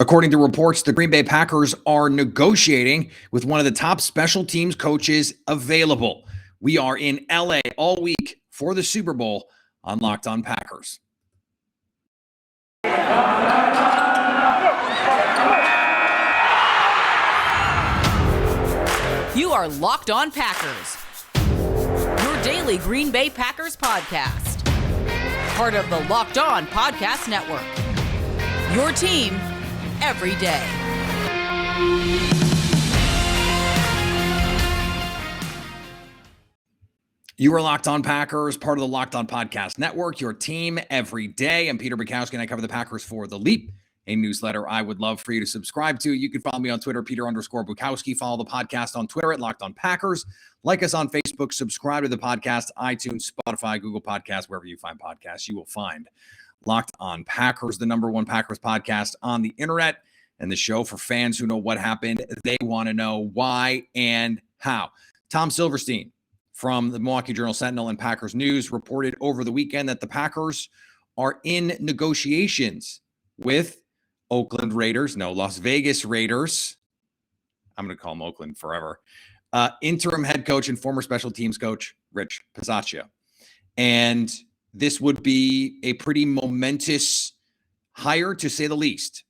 According to reports, the Green Bay Packers are negotiating with one of the top special teams coaches available. We are in LA all week for the Super Bowl on Locked On Packers. You are Locked On Packers, your daily Green Bay Packers podcast. Part of the Locked On Podcast Network, your team every day. You are Locked On Packers, part of the Locked On Podcast Network, your team every day. I'm Peter Bukowski, and I cover the Packers for The Leap, a newsletter I would love for you to subscribe to. You can follow me on Twitter, Peter_Bukowski. Follow the podcast on Twitter at Locked On Packers. Like us on Facebook. Subscribe to the podcast, iTunes, Spotify, Google Podcasts, wherever you find podcasts, you will find Locked On Packers, the #1 Packers podcast on the internet, and the show for fans who know what happened. They want to know why and how. Tom Silverstein from the Milwaukee Journal-Sentinel and Packers News reported over the weekend that the Packers are in negotiations with Las Vegas Raiders. I'm going to call them Oakland forever. Interim head coach and former special teams coach, Rich Bisaccia. And this would be a pretty momentous hire, to say the least.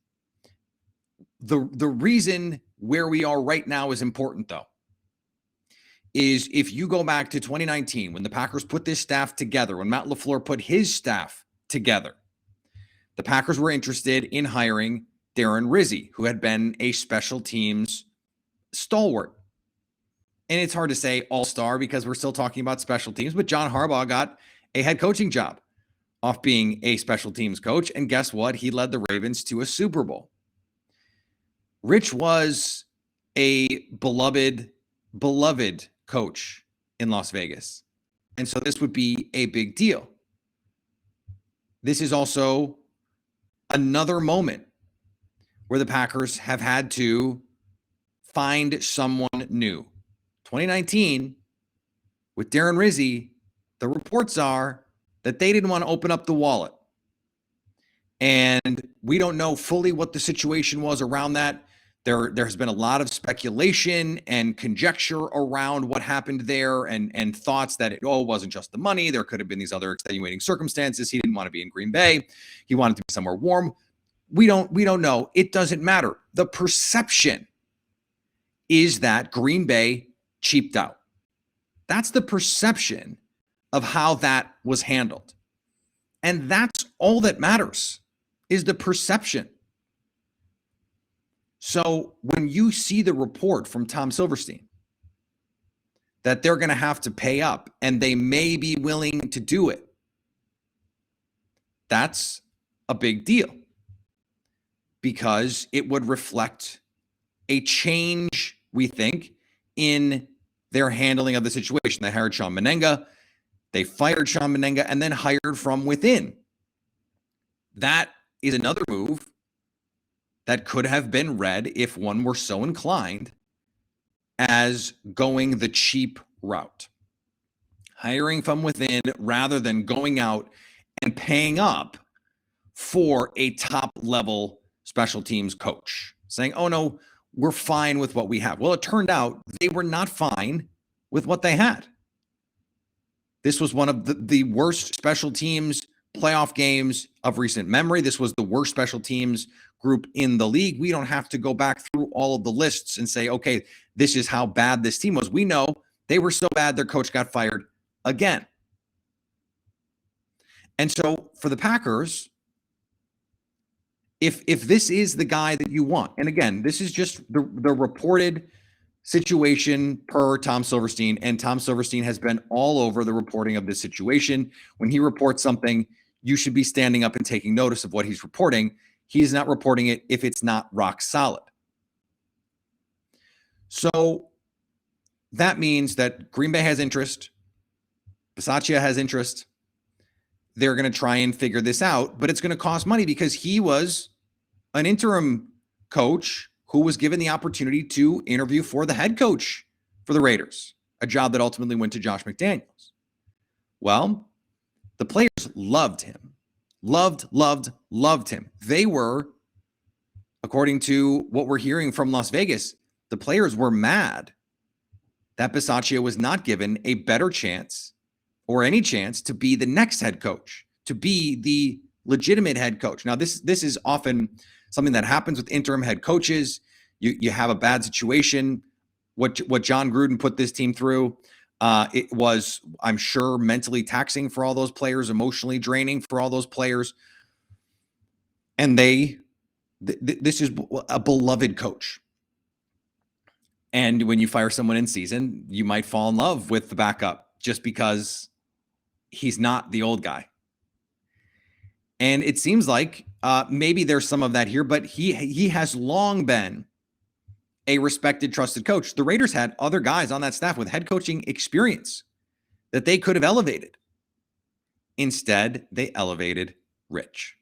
The reason where we are right now is important, though, is if you go back to 2019, when the Packers put this staff together, when Matt LaFleur put his staff together, the Packers were interested in hiring Darren Rizzi, who had been a special teams stalwart. And it's hard to say all-star because we're still talking about special teams, but John Harbaugh got a head coaching job off being a special teams coach. And guess what? He led the Ravens to a Super Bowl. Rich was a beloved coach in Las Vegas. And so this would be a big deal. This is also another moment where the Packers have had to find someone new. 2019, with Darren Rizzi, the reports are that they didn't want to open up the wallet. And we don't know fully what the situation was around that. There has been a lot of speculation and conjecture around what happened there, and thoughts that it wasn't just the money. There could have been these other extenuating circumstances. He didn't want to be in Green Bay. He wanted to be somewhere warm. We don't know. It doesn't matter. The perception is that Green Bay cheaped out. That's the perception of how that was handled. And that's all that matters, is the perception. So when you see the report from Tom Silverstein that they're going to have to pay up and they may be willing to do it, that's a big deal, because it would reflect a change, we think, in their handling of the situation. They hired Sean Menenga, they fired Sean Menenga, and then hired from within. That is another move that could have been read, if one were so inclined, as going the cheap route. Hiring from within rather than going out and paying up for a top-level special teams coach. Saying, oh no, we're fine with what we have. Well, it turned out they were not fine with what they had. This was one of the worst special teams playoff games of recent memory. This was the worst special teams group in the league. We don't have to go back through all of the lists and say, okay, this is how bad this team was. We know they were so bad their coach got fired again. And so for the Packers, if this is the guy that you want, and again, this is just the reported situation per Tom Silverstein, and Tom Silverstein has been all over the reporting of this situation. When he reports something, you should be standing up and taking notice of what he's reporting. He's not reporting it if it's not rock solid. So that means that Green Bay has interest. Bisaccia has interest. They're going to try and figure this out, but it's going to cost money because he was an interim coach who was given the opportunity to interview for the head coach for the Raiders, a job that ultimately went to Josh McDaniels. Well, the players loved him. Loved him. They were, according to what we're hearing from Las Vegas, the players were mad that Bisaccia was not given a better chance or any chance to be the next head coach, to be the legitimate head coach. Now, this is often something that happens with interim head coaches. You have a bad situation. What John Gruden put this team through, it was, I'm sure, mentally taxing for all those players, emotionally draining for all those players. And this is a beloved coach. And when you fire someone in season, you might fall in love with the backup just because he's not the old guy. And it seems like maybe there's some of that here, but he has long been a respected, trusted coach. The Raiders had other guys on that staff with head coaching experience that they could have elevated. Instead, they elevated Rich.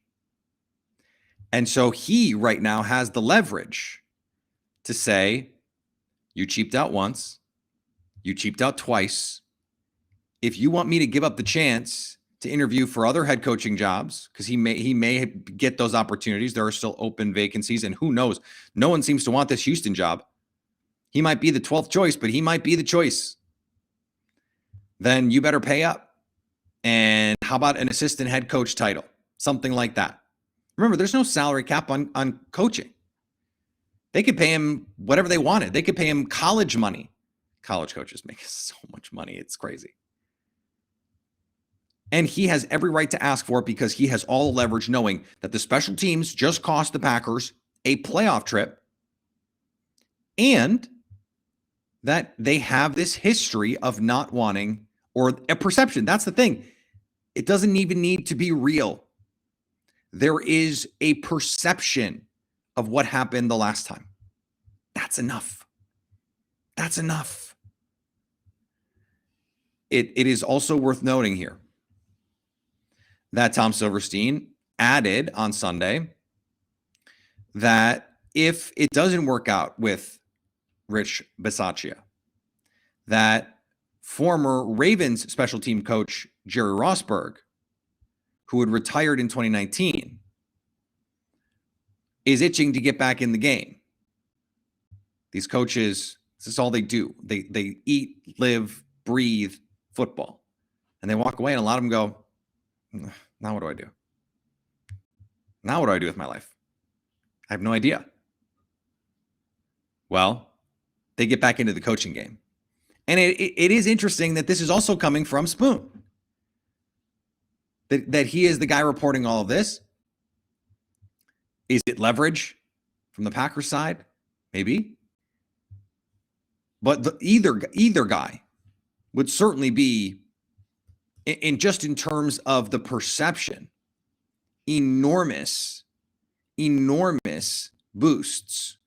And so he right now has the leverage to say, you cheaped out once, you cheaped out twice. If you want me to give up the chance to interview for other head coaching jobs, because he may get those opportunities. There are still open vacancies, and who knows? No one seems to want this Houston job. He might be the 12th choice, but he might be the choice. Then you better pay up. And how about an assistant head coach title? Something like that. Remember, there's no salary cap on coaching. They could pay him whatever they wanted. They could pay him college money. College coaches make so much money. It's crazy. And he has every right to ask for it because he has all the leverage, knowing that the special teams just cost the Packers a playoff trip and that they have this history of not wanting, or a perception. That's the thing. It doesn't even need to be real. There is a perception of what happened the last time. That's enough. That's enough. It is also worth noting here that Tom Silverstein added on Sunday that if it doesn't work out with Rich Bisaccia, that former Ravens special team coach Jerry Rosburg, who had retired in 2019, is itching to get back in the game. These coaches, this is all they do. They eat, live, breathe football. And they walk away, and a lot of them go, now what do I do? Now what do I do with my life? I have no idea. Well, they get back into the coaching game. And it is interesting that this is also coming from Spoon. That he is the guy reporting all of this. Is it leverage from the Packers side? Maybe. But either guy would certainly be, in terms of the perception, enormous boosts.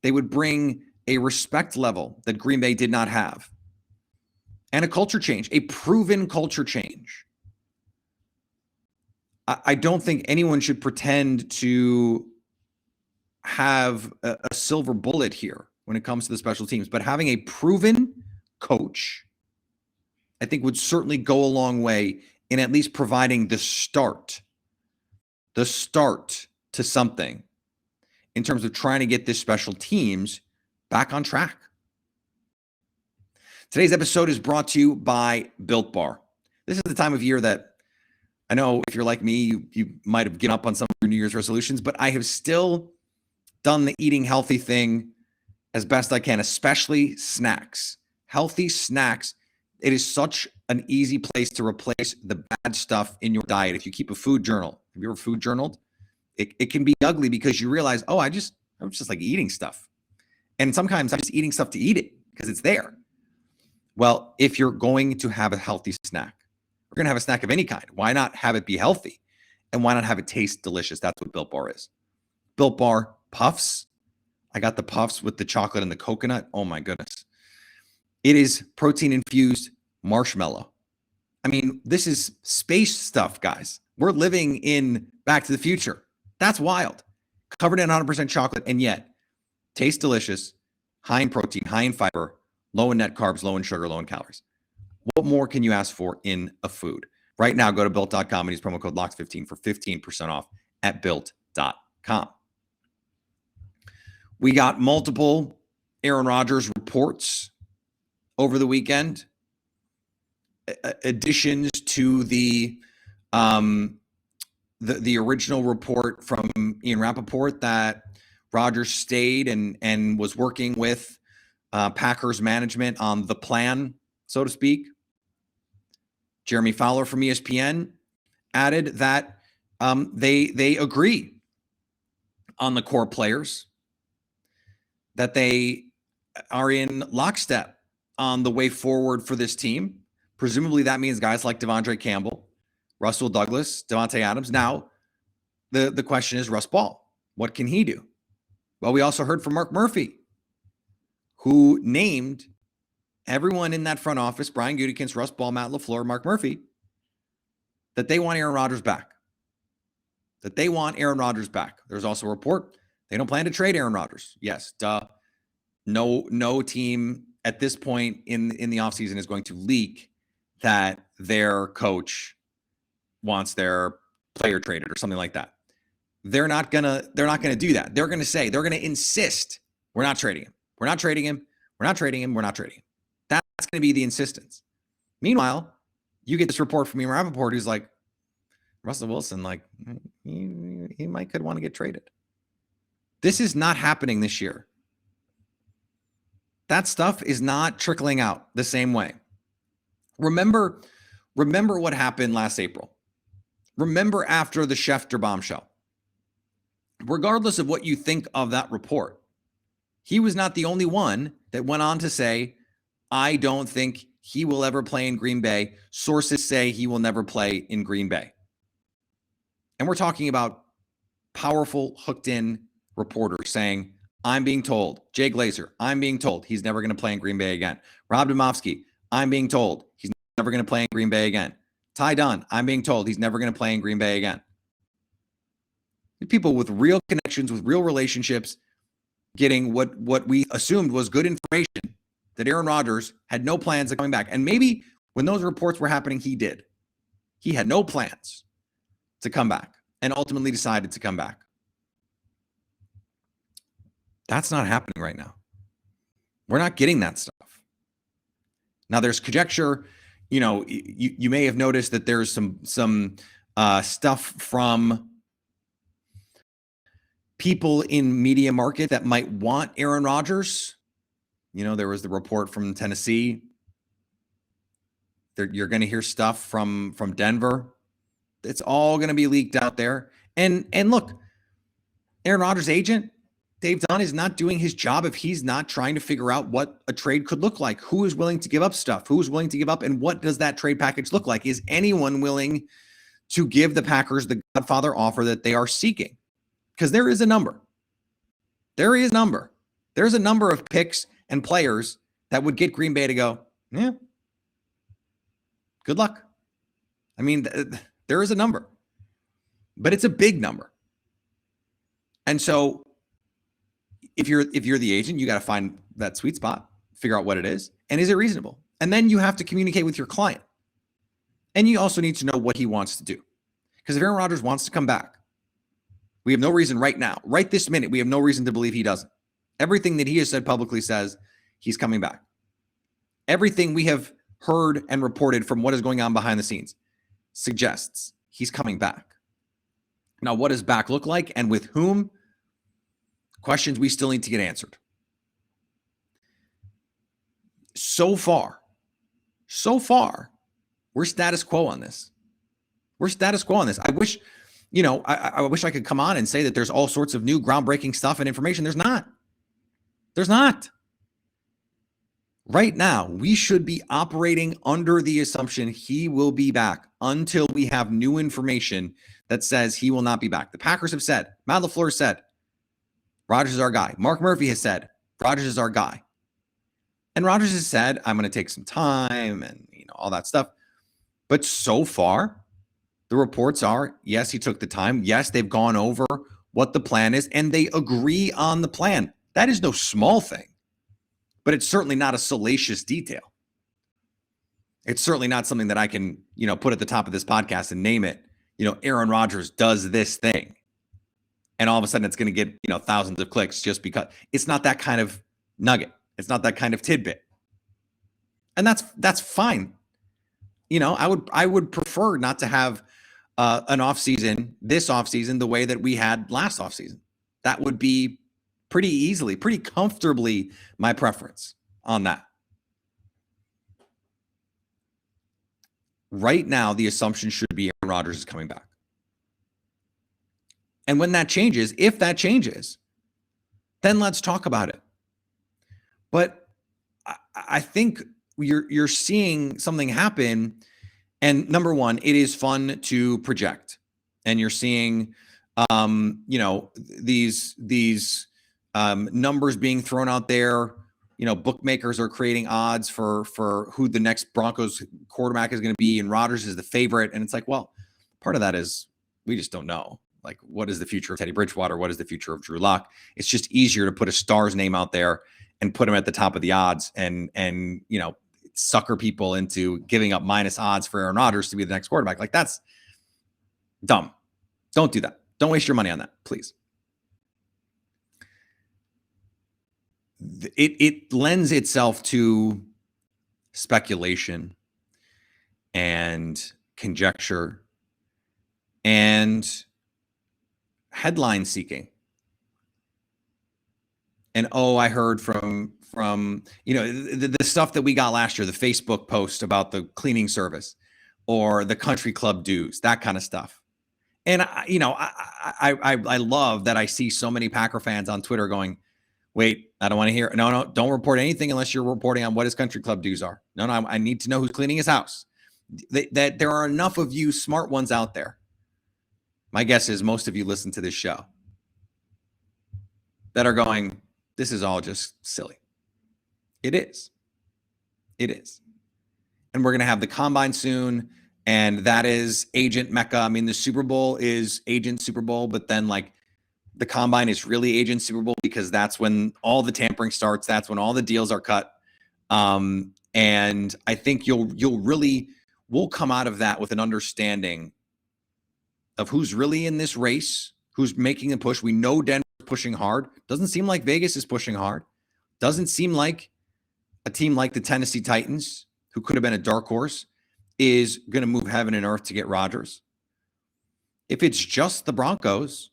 They would bring a respect level that Green Bay did not have, and a culture change, a proven culture change. I don't think anyone should pretend to have a silver bullet here when it comes to the special teams, but having a proven coach, I think, would certainly go a long way in at least providing the start to something in terms of trying to get this special teams back on track. Today's episode is brought to you by Built Bar. This is the time of year that I know, if you're like me, you might have given up on some of your New Year's resolutions, but I have still done the eating healthy thing as best I can, especially snacks. Healthy snacks. It is such an easy place to replace the bad stuff in your diet. If you keep a food journal, have you ever food journaled? It can be ugly because you realize, I'm just like eating stuff. And sometimes I'm just eating stuff to eat it because it's there. Well, if you're going to have a healthy snack, we're going to have a snack of any kind. Why not have it be healthy? And why not have it taste delicious? That's what Built Bar is. Built Bar Puffs. I got the puffs with the chocolate and the coconut. Oh my goodness. It is protein-infused marshmallow. I mean, this is space stuff, guys. We're living in Back to the Future. That's wild. Covered in 100% chocolate, and yet tastes delicious, high in protein, high in fiber, low in net carbs, low in sugar, low in calories. What more can you ask for in a food? Right now, go to Built.com and use promo code LOCKS15 for 15% off at Built.com. We got multiple Aaron Rodgers reports over the weekend, additions to the original report from Ian Rappaport that Rodgers stayed and was working with Packers management on the plan, so to speak. Jeremy Fowler from ESPN added that they agree on the core players, that they are in lockstep on the way forward for this team. Presumably that means guys like Devondre Campbell, Russell Douglas, Devontae Adams. Now, the question is Russ Ball. What can he do? Well, we also heard from Mark Murphy, who named everyone in that front office, Brian Gutekunst, Russ Ball, Matt LaFleur, Mark Murphy, that they want Aaron Rodgers back. That they want Aaron Rodgers back. There's also a report they don't plan to trade Aaron Rodgers. Yes, duh. No team at this point in the offseason is going to leak that their coach wants their player traded or something like that. They're not gonna do that. They're gonna insist, we're not trading him. We're not trading him. We're not trading him. We're not trading him. That's gonna be the insistence. Meanwhile, you get this report from Ian Rappaport who's like, Russell Wilson, like, he could want to get traded. This is not happening this year. That stuff is not trickling out the same way. Remember what happened last April. Remember after the Schefter bombshell. Regardless of what you think of that report, he was not the only one that went on to say, I don't think he will ever play in Green Bay. Sources say he will never play in Green Bay. And we're talking about powerful, hooked-in reporters saying, I'm being told, Jay Glazer, I'm being told he's never going to play in Green Bay again. Rob Domofsky, I'm being told he's never going to play in Green Bay again. Ty Dunn, I'm being told he's never going to play in Green Bay again. People with real connections, with real relationships, getting what we assumed was good information, that Aaron Rodgers had no plans of coming back. And maybe when those reports were happening, he did. He had no plans to come back and ultimately decided to come back. That's not happening right now. We're not getting that stuff. Now there's conjecture. You know, you may have noticed that there's some stuff from people in media market that might want Aaron Rodgers. You know, there was the report from Tennessee. You're going to hear stuff from Denver. It's all going to be leaked out there. And look, Aaron Rodgers' agent, Dave Dunn, is not doing his job if he's not trying to figure out what a trade could look like. Who is willing to give up stuff? Who is willing to give up? And what does that trade package look like? Is anyone willing to give the Packers the Godfather offer that they are seeking? Because there is a number. There is a number. There's a number of picks and players that would get Green Bay to go, yeah, good luck. I mean, there is a number, but it's a big number. And so if you're the agent, you got to find that sweet spot, figure out what it is, and is it reasonable? And then you have to communicate with your client. And you also need to know what he wants to do. Because if Aaron Rodgers wants to come back, we have no reason right now, right this minute, we have no reason to believe he doesn't. Everything that he has said publicly says he's coming back. Everything we have heard and reported from what is going on behind the scenes suggests he's coming back. Now, what does back look like and with whom? Questions we still need to get answered. So far, we're status quo on this. We're status quo on this. I wish, I wish I could come on and say that there's all sorts of new groundbreaking stuff and information. There's not. There's not. Right now, we should be operating under the assumption he will be back until we have new information that says he will not be back. The Packers have said, Matt LaFleur said, Rodgers is our guy. Mark Murphy has said, Rodgers is our guy. And Rodgers has said, I'm going to take some time and all that stuff. But so far, the reports are, yes, he took the time. Yes, they've gone over what the plan is, and they agree on the plan. That is no small thing, but it's certainly not a salacious detail. It's certainly not something that I can, put at the top of this podcast and name it, Aaron Rodgers does this thing. And all of a sudden it's going to get, thousands of clicks just because it's not that kind of nugget. It's not that kind of tidbit. And that's fine. I would prefer not to have an this off season, the way that we had last off season. That would be pretty comfortably my preference on that. Right now, the assumption should be Aaron Rodgers is coming back. And when that changes, if that changes, then let's talk about it. But I think you're seeing something happen. And number one, it is fun to project. And you're seeing, these numbers being thrown out there. Bookmakers are creating odds for who the next Broncos quarterback is going to be, and Rodgers is the favorite. And it's like, well, part of that is we just don't know. Like, what is the future of Teddy Bridgewater? What is the future of Drew Lock? It's just easier to put a star's name out there and put him at the top of the odds and sucker people into giving up minus odds for Aaron Rodgers to be the next quarterback. Like, that's dumb. Don't do that. Don't waste your money on that, please. It lends itself to speculation and conjecture and headline seeking. And I heard from the stuff that we got last year, the Facebook post about the cleaning service or the country club dues, that kind of stuff. And I love that I see so mmany Packer fans on Twitter going, wait, I don't want to hear. No, don't report anything unless you're reporting on what his country club dues are. No, I need to know who's cleaning his house. That there are enough of you smart ones out there. My guess is most of you listen to this show that are going, this is all just silly. It is. It is. And we're going to have the combine soon. And that is agent Mecca. I mean, the Super Bowl is agent Super Bowl, but then the combine is really agent Super Bowl because that's when all the tampering starts. That's when all the deals are cut. And I think we'll come out of that with an understanding of who's really in this race, who's making the push. We know Denver's pushing hard. Doesn't seem like Vegas is pushing hard. Doesn't seem like a team like the Tennessee Titans, who could have been a dark horse, is going to move heaven and earth to get Rodgers. If it's just the Broncos,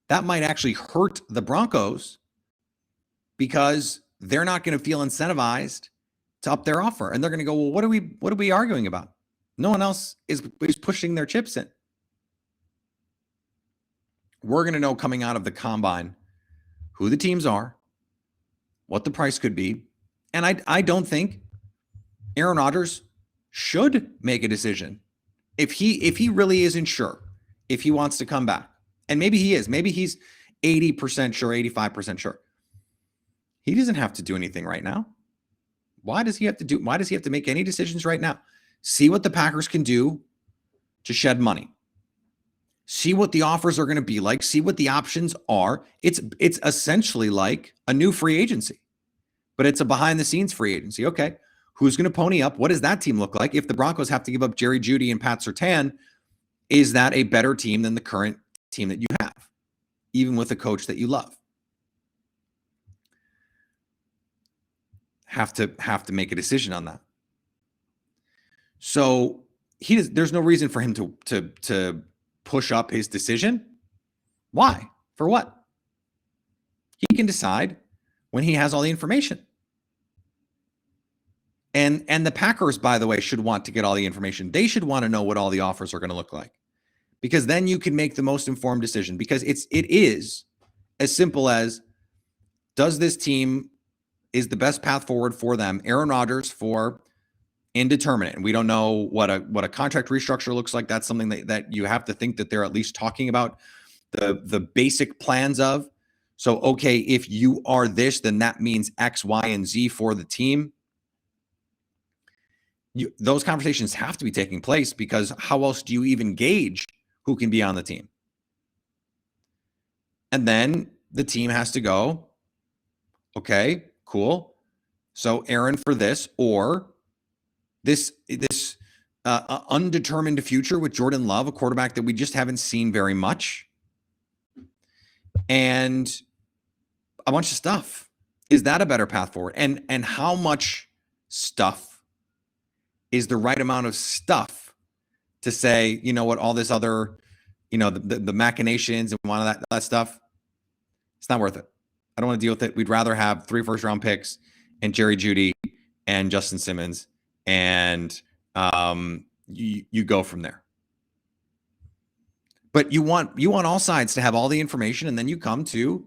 that might actually hurt the Broncos because they're not going to feel incentivized to up their offer. And they're going to go, well, what are we arguing about? No one else is pushing their chips in. We're going to know coming out of the combine who the teams are, what the price could be. And I don't think Aaron Rodgers should make a decision if he really isn't sure if he wants to come back. And maybe he is. Maybe he's 80% sure, 85% sure. He doesn't have to do anything right now. Why does he have to make any decisions right now? See what the Packers can do to shed money. See what the offers are going to be like. See what the options are. It's essentially like a new free agency, but it's a behind the scenes free agency. Okay. Who's going to pony up? What does that team look like? If the Broncos have to give up Jerry Jeudy and Pat Surtain, is that a better team than the current team that you have, even with a coach that you love? Have to make a decision on that. So there's no reason for him to push up his decision. Why? For what? He can decide when he has all the information. And the Packers, by the way, should want to get all the information. They should want to know what all the offers are going to look like, because then you can make the most informed decision. Because it is as simple as, does this team, is the best path forward for them Aaron Rodgers for indeterminate? And we don't know what a contract restructure looks like. That's something that you have to think that they're at least talking about the basic plans of. So, okay, if you are this, then that means X, Y, and Z for the team. Those conversations have to be taking place, because how else do you even gauge who can be on the team? And then the team has to go, okay, cool. So Aaron for this, or this undetermined future with Jordan Love, a quarterback that we just haven't seen very much. and a bunch of stuff. Is that a better path forward? And how much stuff is the right amount of stuff to say, you know what, all this other, the machinations and one of that stuff, it's not worth it. I don't want to deal with it. We'd rather have 3 first-round picks and Jerry Jeudy and Justin Simmons, and you go from there. But you want all sides to have all the information, and then you come to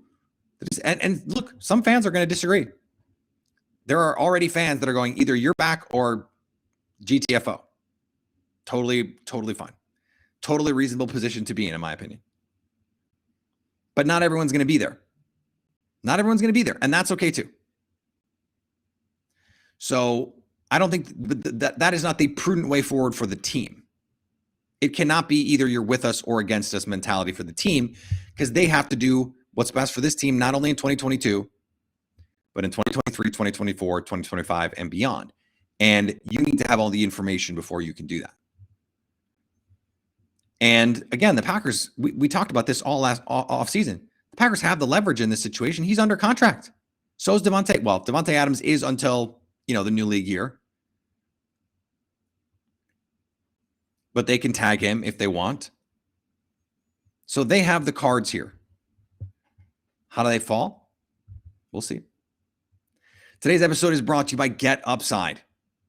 and look, some fans are going to disagree. There are already fans that are going either you're back or GTFO. Totally fine. Totally reasonable position to be in my opinion. But not everyone's going to be there. Not everyone's going to be there, and that's okay too. So I don't think that is not the prudent way forward for the team. It cannot be either you're with us or against us mentality for the team, because they have to do what's best for this team, not only in 2022, but in 2023, 2024, 2025, and beyond. And you need to have all the information before you can do that. And again, the Packers, we talked about this all last off season. The Packers have the leverage in this situation. He's under contract. So is Devontae. Well, Devontae Adams is until, the new league year. But they can tag him if they want. So they have the cards here. How do they fall? We'll see. Today's episode is brought to you by Get Upside,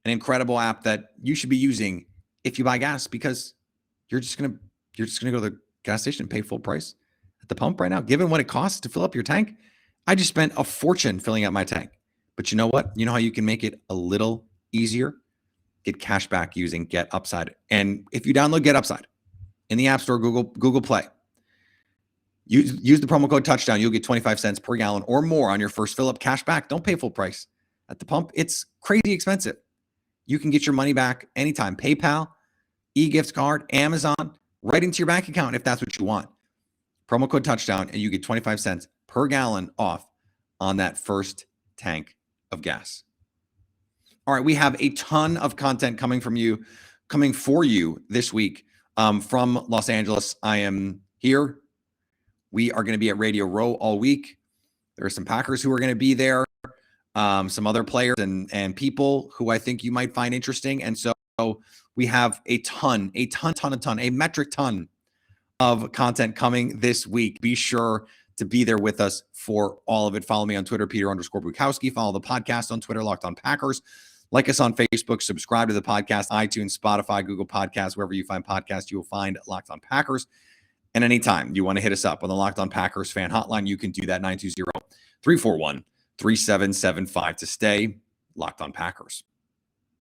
an incredible app that you should be using if you buy gas, because you're just gonna go to the gas station and pay full price at the pump right now. Given what it costs to fill up your tank, I just spent a fortune filling up my tank. But you know what? You know how you can make it a little easier? Get cash back using Get Upside. And if you download Get Upside in the App Store, Google Play, use the promo code Touchdown. You'll get 25 cents per gallon or more on your first fill up. Cash back. Don't pay full price at the pump. It's crazy expensive. You can get your money back anytime. PayPal, e-gift card, Amazon, right into your bank account if that's what you want. Promo code Touchdown, and you get 25 cents per gallon off on that first tank of gas. All right, we have a ton of content coming for you this week from Los Angeles. I am here. We are going to be at Radio Row all week. There are some Packers who are going to be there, some other players and people who I think you might find interesting. And so we have a metric ton of content coming this week. Be sure to be there with us for all of it. Follow me on Twitter, Peter_Bukowski. Follow the podcast on Twitter, Locked On Packers. Like us on Facebook. Subscribe to the podcast, iTunes, Spotify, Google Podcasts. Wherever you find podcasts, you will find Locked On Packers. And anytime you want to hit us up on the Locked On Packers fan hotline, you can do that, 920-341-3775 to stay Locked On Packers.